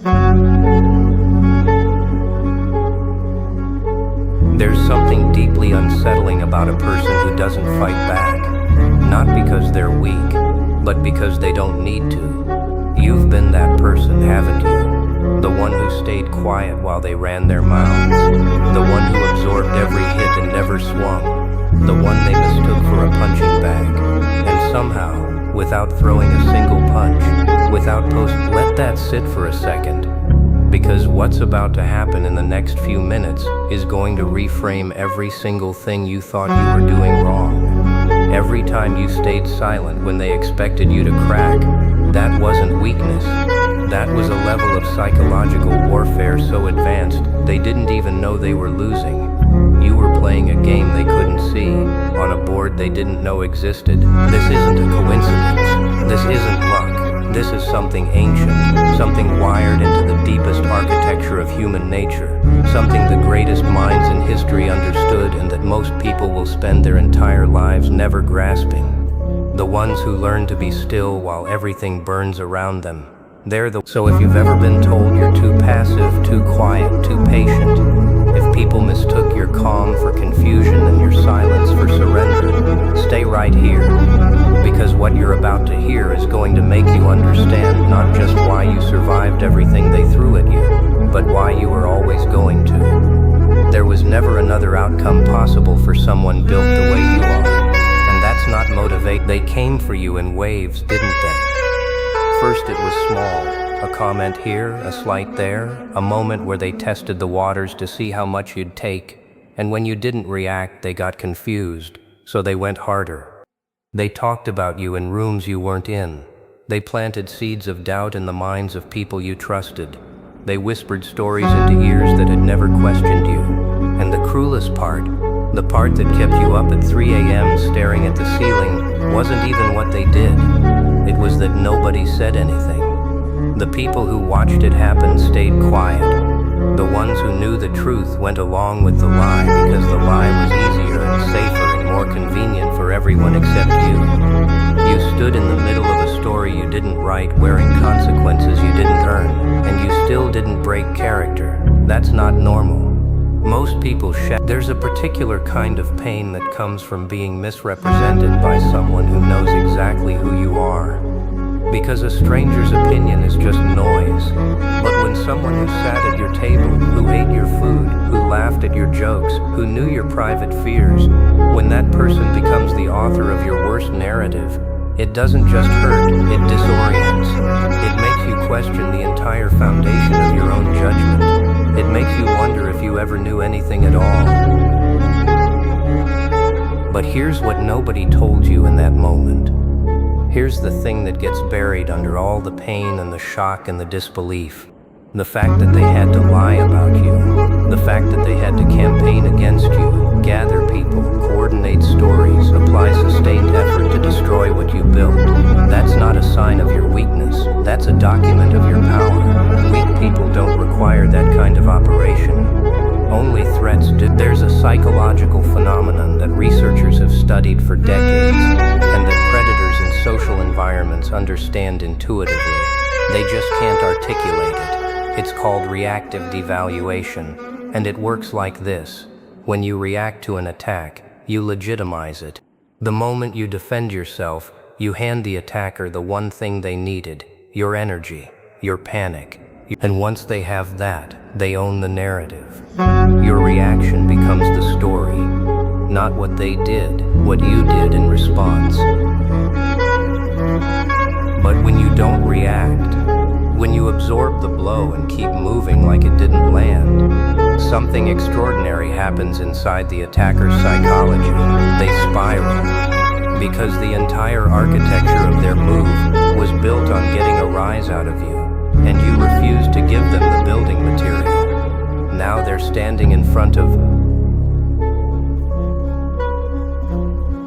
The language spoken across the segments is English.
There's something deeply unsettling about a person who doesn't fight back, not because they're weak, but because they don't need to. You've been that person, haven't you? The one who stayed quiet while they ran their mouths, the one who absorbed every hit and never swung, the one they mistook for a punching bag, and somehow, without throwing a single punch, let that sit for a second. Because what's about to happen in the next few minutes is going to reframe every single thing you thought you were doing wrong. Every time you stayed silent when they expected you to crack, that wasn't weakness. That was a level of psychological warfare so advanced they didn't even know they were losing. You were playing a game they couldn't see, on a board they didn't know existed. This isn't a coincidence. This isn't luck. This is something ancient, something wired into the deepest architecture of human nature, something the greatest minds in history understood and that most people will spend their entire lives never grasping. The ones who learn to be still while everything burns around them. So if you've ever been told you're too passive, too quiet, too patient, if people mistook your calm for confusion and your silence for surrender, stay right here. Because what you're about to hear is going to make you understand not just why you survived everything they threw at you, but why you were always going to. There was never another outcome possible for someone built the way you are. And that's not motivate. They came for you in waves, didn't they? First it was small, a comment here, a slight there, a moment where they tested the waters to see how much you'd take. And when you didn't react, they got confused, so they went harder. They talked about you in rooms you weren't in. They planted seeds of doubt in the minds of people you trusted. They whispered stories into ears that had never questioned you. And the cruelest part, the part that kept you up at 3 a.m. staring at the ceiling, wasn't even what they did. It was that nobody said anything. The people who watched it happen stayed quiet. The ones who knew the truth went along with the lie because the lie was easier and safer and more convenient for everyone except you. You stood in the middle of a story you didn't write, wearing consequences you didn't earn, and you still didn't break character. That's not normal. Most people There's a particular kind of pain that comes from being misrepresented by someone who knows exactly who you are. Because a stranger's opinion is just noise. But when someone who sat at your table, who ate your food, who laughed at your jokes, who knew your private fears, when that person becomes the author of your worst narrative, it doesn't just hurt, it disorients. It makes you question the entire foundation of your own judgment. It makes you wonder if you ever knew anything at all. But here's what nobody told you in that moment. Here's the thing that gets buried under all the pain and the shock and the disbelief. The fact that they had to lie about you. The fact that they had to campaign against you, gather people, coordinate stories, apply sustained effort to destroy what you built. That's not a sign of your weakness. That's a document of your power. Weak people don't require that kind of operation. Only threats do. There's a psychological phenomenon that researchers have studied for decades, and that predators in social environments understand intuitively. They just can't articulate it. It's called reactive devaluation, and it works like this. When you react to an attack, you legitimize it. The moment you defend yourself, you hand the attacker the one thing they needed, your energy, your panic. And once they have that, they own the narrative. Your reaction becomes the story, not what they did, what you did in response. But when you don't react, when you absorb the blow and keep moving like it didn't land, something extraordinary happens inside the attacker's psychology. They spiral, because the entire architecture of their move was built on getting a rise out of you, and you refused to give them the building material. Now they're standing in front of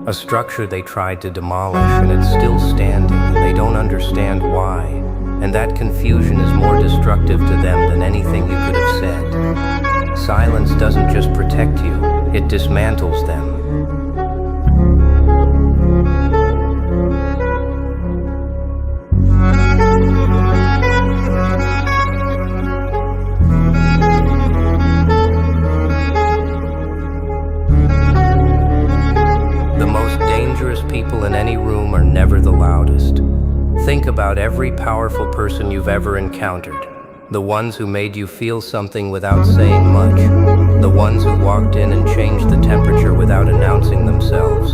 a structure they tried to demolish, and it's still standing, and they don't understand why. And that confusion is more destructive to them than anything you could have said. Silence doesn't just protect you, it dismantles them. the loudest. Think about every powerful person you've ever encountered. The ones who made you feel something without saying much. The ones who walked in and changed the temperature without announcing themselves.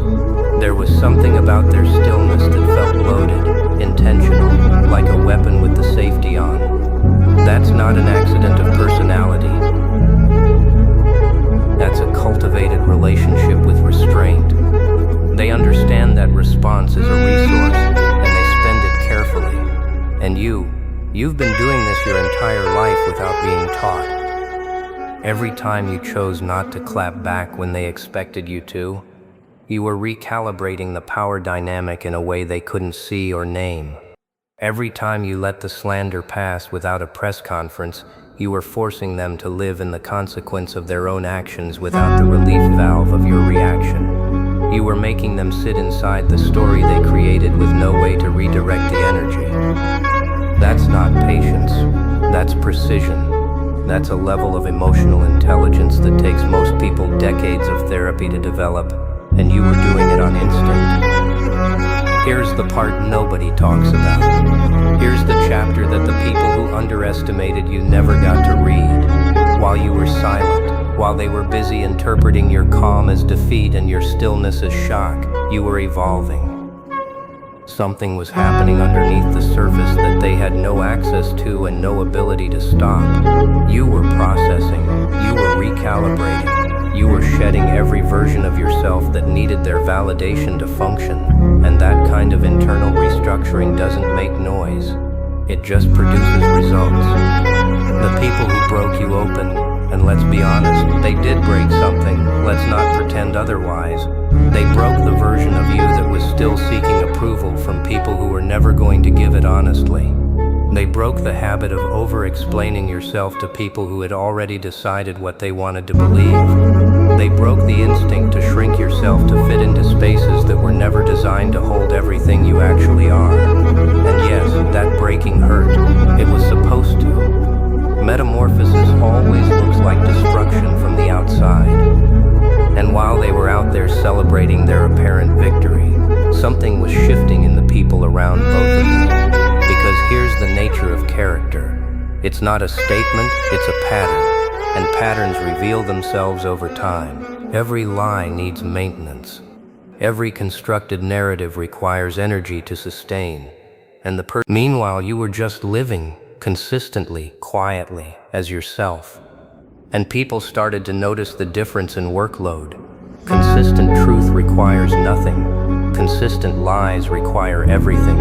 There was something about their stillness that felt loaded, intentional, like a weapon with the safety on. That's not an accident of personality. That's a cultivated relationship with restraint. They understand that response is a resource, and they spend it carefully. And you've been doing this your entire life without being taught. Every time you chose not to clap back when they expected you to, you were recalibrating the power dynamic in a way they couldn't see or name. Every time you let the slander pass without a press conference, you were forcing them to live in the consequence of their own actions without the relief valve of your reaction. You were making them sit inside the story they created with no way to redirect the energy. That's not patience, that's precision. That's a level of emotional intelligence that takes most people decades of therapy to develop, and you were doing it on instinct. Here's the part nobody talks about. Here's the chapter that the people who underestimated you never got to read. While you were silent, while they were busy interpreting your calm as defeat and your stillness as shock, you were evolving. Something was happening underneath the surface that they had no access to and no ability to stop. You were processing, you were recalibrating, you were shedding every version of yourself that needed their validation to function. And that kind of internal restructuring doesn't make noise. It just produces results. The people who broke you open, and let's be honest, they did break something, let's not pretend otherwise. They broke the version of you that was still seeking approval from people who were never going to give it honestly. They broke the habit of over-explaining yourself to people who had already decided what they wanted to believe. They broke the instinct to shrink yourself to fit into spaces that were never designed to hold everything you actually are. And yes, that breaking hurt. It was supposed to. Metamorphosis always looks like destruction from the outside. And while they were out there celebrating their apparent victory, something was shifting in the people around both of you. Because here's the nature of character. It's not a statement, it's a pattern. And patterns reveal themselves over time. Every lie needs maintenance. Every constructed narrative requires energy to sustain. And meanwhile, you were just living consistently, quietly, as yourself. And people started to notice the difference in workload. Consistent truth requires nothing. Consistent lies require everything.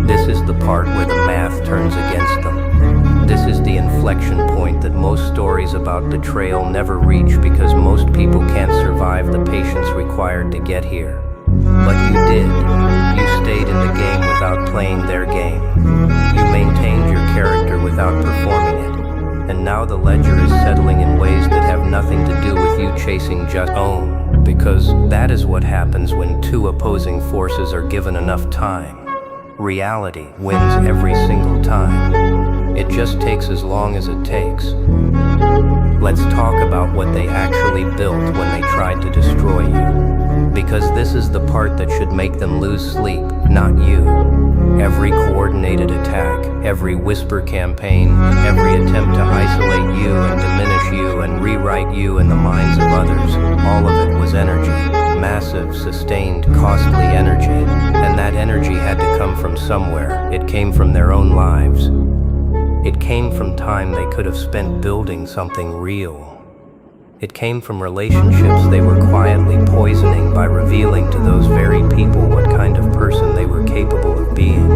This is the part where the math turns against them. This is the inflection point that most stories about betrayal never reach because most people can't survive the patience required to get here. But you did. You stayed in the game without playing their game. You maintained your character without performing it. And now the ledger is settling in ways that have nothing to do with you chasing just own. Because that is what happens when two opposing forces are given enough time. Reality wins every single time. It just takes as long as it takes. Let's talk about what they actually built when they tried to destroy you. Because this is the part that should make them lose sleep, not you. Every coordinated attack, every whisper campaign, every attempt to isolate you and diminish you and rewrite you in the minds of others, all of it was energy. Massive, sustained, costly energy. And that energy had to come from somewhere. It came from their own lives. It came from time they could have spent building something real. It came from relationships they were quietly poisoning by revealing to those very people what kind of person they were capable of being.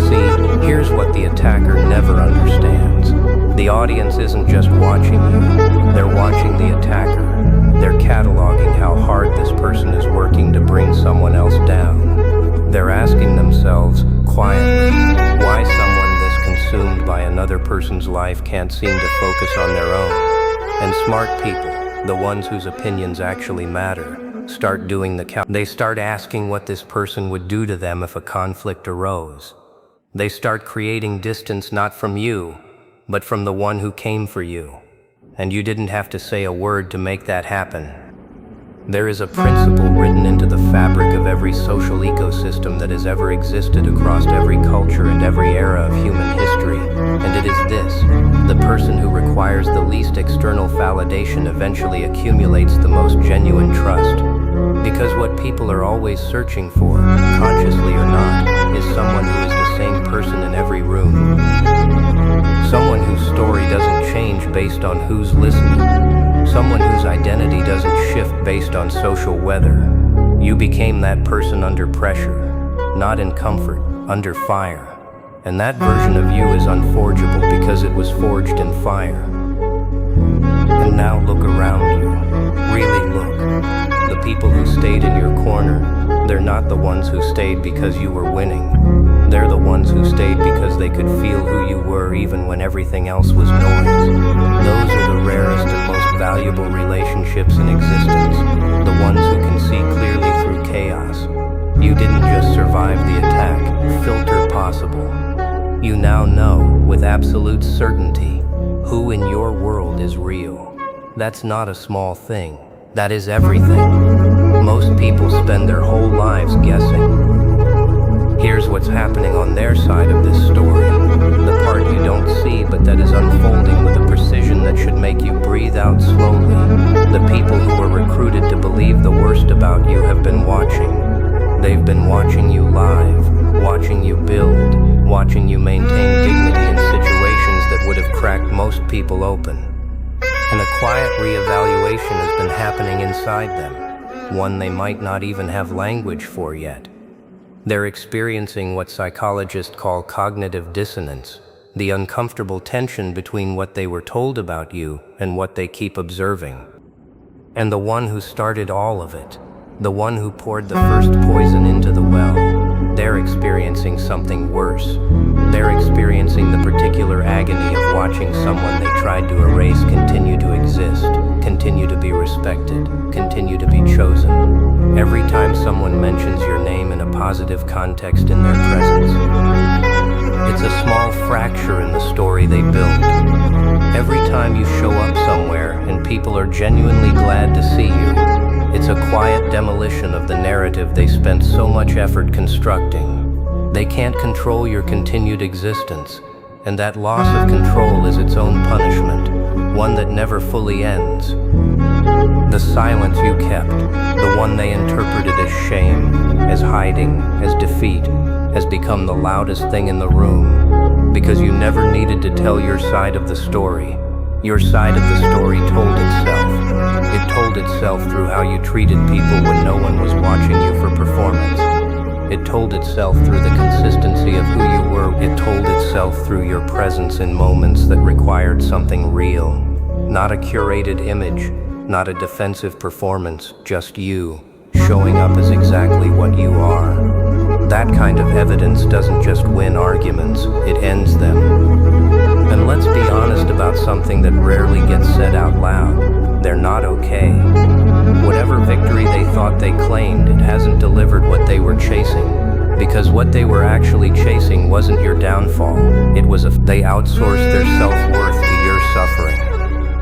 See, here's what the attacker never understands. The audience isn't just watching you, they're watching the attacker. They're cataloging how hard this person is working to bring someone else down. They're asking themselves, quietly, why someone this consumed by another person's life can't seem to focus on their own. And smart people, the ones whose opinions actually matter, start doing the count. They start asking what this person would do to them if a conflict arose. They start creating distance not from you, but from the one who came for you. And you didn't have to say a word to make that happen. There is a principle written into the fabric of every social ecosystem that has ever existed across every culture and every era of human history, and it is this: the person who requires the least external validation eventually accumulates the most genuine trust. Because what people are always searching for, consciously or not, is someone who is the same person in every room. Someone whose story doesn't change based on who's listening. Someone whose identity doesn't shift based on social weather. You became that person under pressure, not in comfort, under fire. And that version of you is unforgeable because it was forged in fire. And now look around you. Really look. The people who stayed in your corner, they're not the ones who stayed because you were winning. They're the ones who stayed because they could feel who you were even when everything else was noise. Those are the rarest and most valuable relationships in existence, the ones who can see clearly through chaos. You didn't just survive the attack, filter possible. You now know, with absolute certainty, who in your world is real. That's not a small thing. That is everything. Most people spend their whole lives guessing. Here's what's happening on their side of this story, the part you don't see but that is unfolding with a precision that should make you breathe out slowly. The people who were recruited to believe the worst about you have been watching. They've been watching you live, watching you build, watching you maintain dignity in situations that would have cracked most people open. And a quiet reevaluation has been happening inside them, one they might not even have language for yet. They're experiencing what psychologists call cognitive dissonance, the uncomfortable tension between what they were told about you and what they keep observing. And the one who started all of it, the one who poured the first poison into the well, they're experiencing something worse. They're experiencing the particular agony of watching someone they tried to erase continue to exist, continue to be respected, continue to be chosen. Every time someone mentions your name in a positive context in their presence, it's a small fracture in the story they built. Every time you show up somewhere and people are genuinely glad to see you, it's a quiet demolition of the narrative they spent so much effort constructing. They can't control your continued existence, and that loss of control is its own punishment, one that never fully ends. The silence you kept, the one they interpreted as shame, as hiding, as defeat, has become the loudest thing in the room, because you never needed to tell your side of the story. Your side of the story told itself. It told itself through how you treated people when no one was watching you for performance. It told itself through the consistency of who you were. It told itself through your presence in moments that required something real. Not a curated image, not a defensive performance, just you, showing up as exactly what you are. That kind of evidence doesn't just win arguments, it ends them. And let's be honest about something that rarely gets said out loud. They're not okay. Whatever victory they thought they claimed, it hasn't delivered what they were chasing. Because what they were actually chasing wasn't your downfall. It was they outsourced their self-worth to your suffering.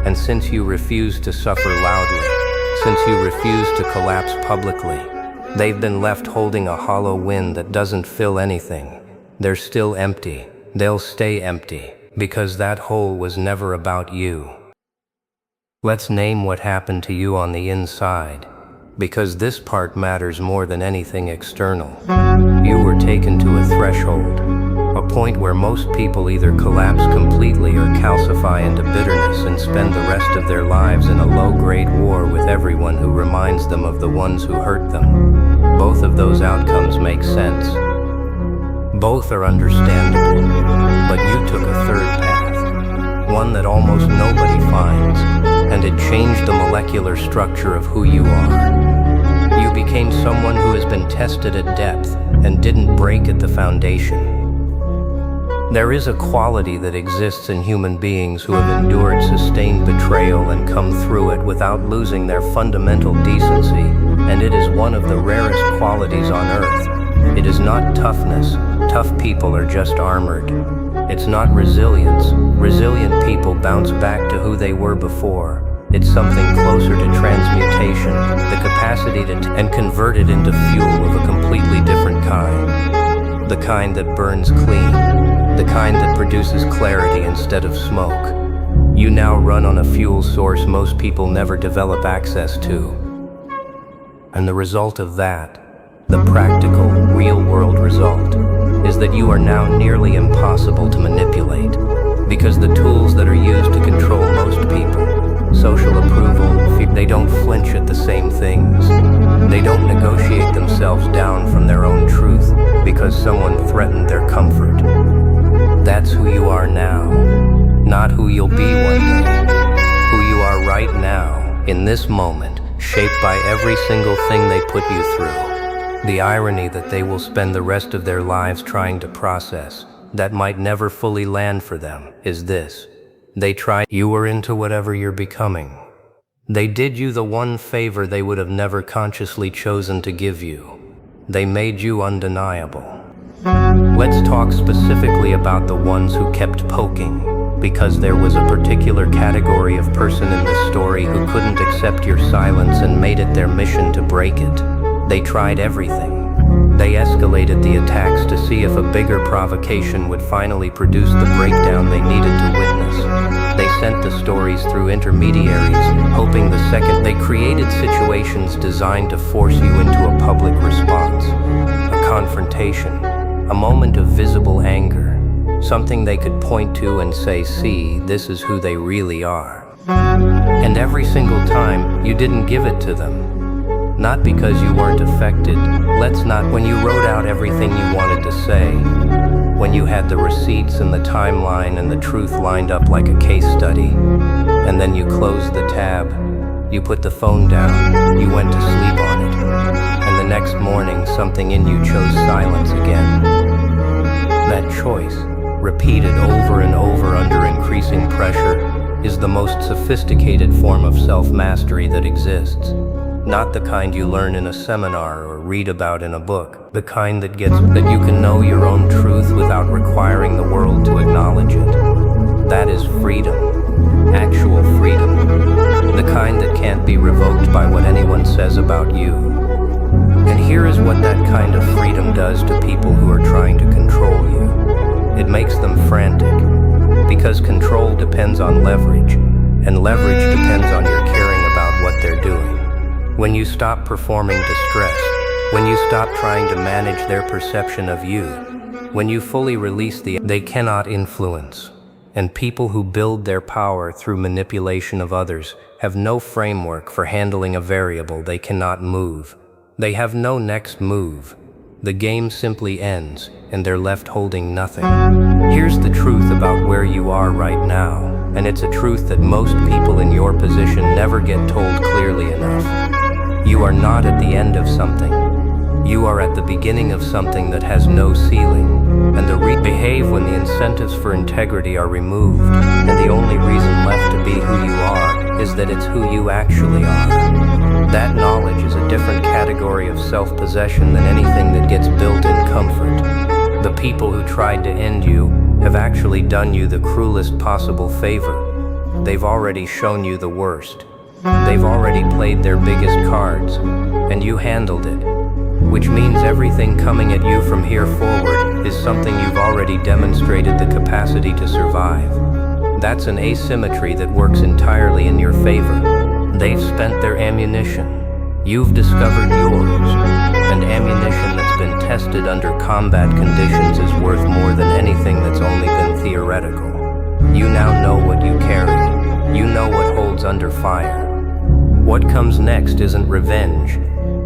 And since you refuse to suffer loudly, since you refuse to collapse publicly, they've been left holding a hollow wind that doesn't fill anything. They're still empty. They'll stay empty, because that hole was never about you. Let's name what happened to you on the inside, because this part matters more than anything external. You were taken to a threshold, a point where most people either collapse completely or calcify into bitterness and spend the rest of their lives in a low-grade war with everyone who reminds them of the ones who hurt them. Both of those outcomes make sense. Both are understandable, but you took a third path, one that almost nobody finds, and it changed the molecular structure of who you are. You became someone who has been tested at depth and didn't break at the foundation. There is a quality that exists in human beings who have endured sustained betrayal and come through it without losing their fundamental decency, and it is one of the rarest qualities on earth. It is not toughness. Tough people are just armored. It's not resilience. Resilient people bounce back to who they were before. It's something closer to transmutation, the capacity to and convert it into fuel of a completely different kind. The kind that burns clean, the kind that produces clarity instead of smoke. You now run on a fuel source most people never develop access to. And the result of that, the practical, real-world result, is that you are now nearly impossible to manipulate, because the tools that are used to control most people, social approval, they don't flinch at the same things. They don't negotiate themselves down from their own truth because someone threatened their comfort. That's who you are now, not who you'll be one day. Who you are right now, in this moment, shaped by every single thing they put you through. The irony that they will spend the rest of their lives trying to process, that might never fully land for them, is this. They tried you were into whatever you're becoming. They did you the one favor they would have never consciously chosen to give you. They made you undeniable. Let's talk specifically about the ones who kept poking, because there was a particular category of person in this story who couldn't accept your silence and made it their mission to break it. They tried everything. They escalated the attacks to see if a bigger provocation would finally produce the breakdown they needed to witness. They sent the stories through intermediaries, hoping the second they created situations designed to force you into a public response, a confrontation, a moment of visible anger, something they could point to and say, see, this is who they really are. And every single time, you didn't give it to them. Not because you weren't affected, when you wrote out everything you wanted to say, when you had the receipts and the timeline and the truth lined up like a case study, and then you closed the tab, you put the phone down, you went to sleep on it, and the next morning something in you chose silence again. That choice, repeated over and over under increasing pressure, is the most sophisticated form of self-mastery that exists. Not the kind you learn in a seminar or read about in a book. The kind that you can know your own truth without requiring the world to acknowledge it. That is freedom. Actual freedom. The kind that can't be revoked by what anyone says about you. And here is what that kind of freedom does to people who are trying to control you. It makes them frantic. Because control depends on leverage, and leverage depends on your caring about what they're doing. When you stop performing distress, when you stop trying to manage their perception of you, when you fully release they cannot influence. And people who build their power through manipulation of others have no framework for handling a variable they cannot move. They have no next move. The game simply ends, and they're left holding nothing. Here's the truth about where you are right now, and it's a truth that most people in your position never get told clearly enough. You are not at the end of something. You are at the beginning of something that has no ceiling, and behave when the incentives for integrity are removed, and the only reason left to be who you are is that it's who you actually are. That knowledge is a different category of self-possession than anything that gets built in comfort. The people who tried to end you have actually done you the cruelest possible favor. They've already shown you the worst. They've already played their biggest cards, and you handled it. Which means everything coming at you from here forward is something you've already demonstrated the capacity to survive. That's an asymmetry that works entirely in your favor. They've spent their ammunition. You've discovered yours. And ammunition that's been tested under combat conditions is worth more than anything that's only been theoretical. You now know what you carry. You know what holds under fire. What comes next isn't revenge.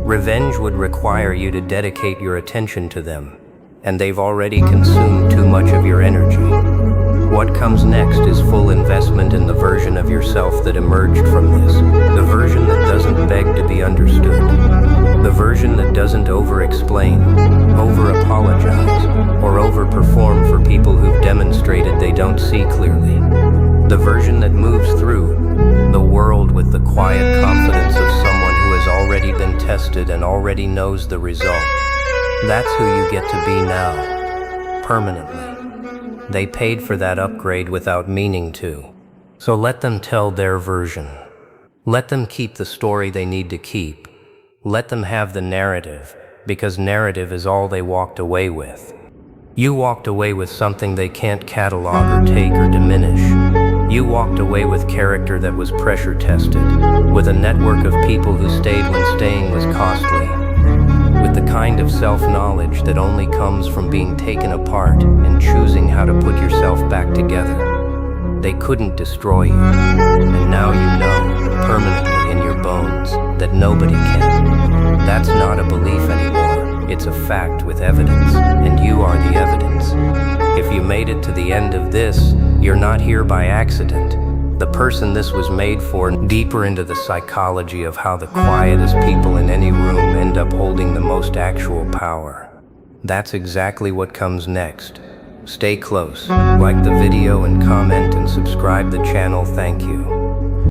Revenge would require you to dedicate your attention to them, and they've already consumed too much of your energy. What comes next is full investment in the version of yourself that emerged from this, the version that doesn't beg to be understood, the version that doesn't over-explain, over-apologize, or over-perform for people who've demonstrated they don't see clearly, the version that moves through the world with the quiet confidence of someone who has already been tested and already knows the result. That's who you get to be now, permanently. They paid for that upgrade without meaning to. So let them tell their version. Let them keep the story they need to keep. Let them have the narrative, because narrative is all they walked away with. You walked away with something they can't catalog or take or diminish. You walked away with character that was pressure tested, with a network of people who stayed when staying was costly, with the kind of self-knowledge that only comes from being taken apart and choosing how to put yourself back together. They couldn't destroy you, and now you know, permanently in your bones, that nobody can. That's not a belief anymore, it's a fact with evidence, and you are the evidence. If you made it to the end of this, you're not here by accident. The person this was made for, deeper into the psychology of how the quietest people in any room end up holding the most actual power. That's exactly what comes next. Stay close, like the video and comment and subscribe the channel. Thank you.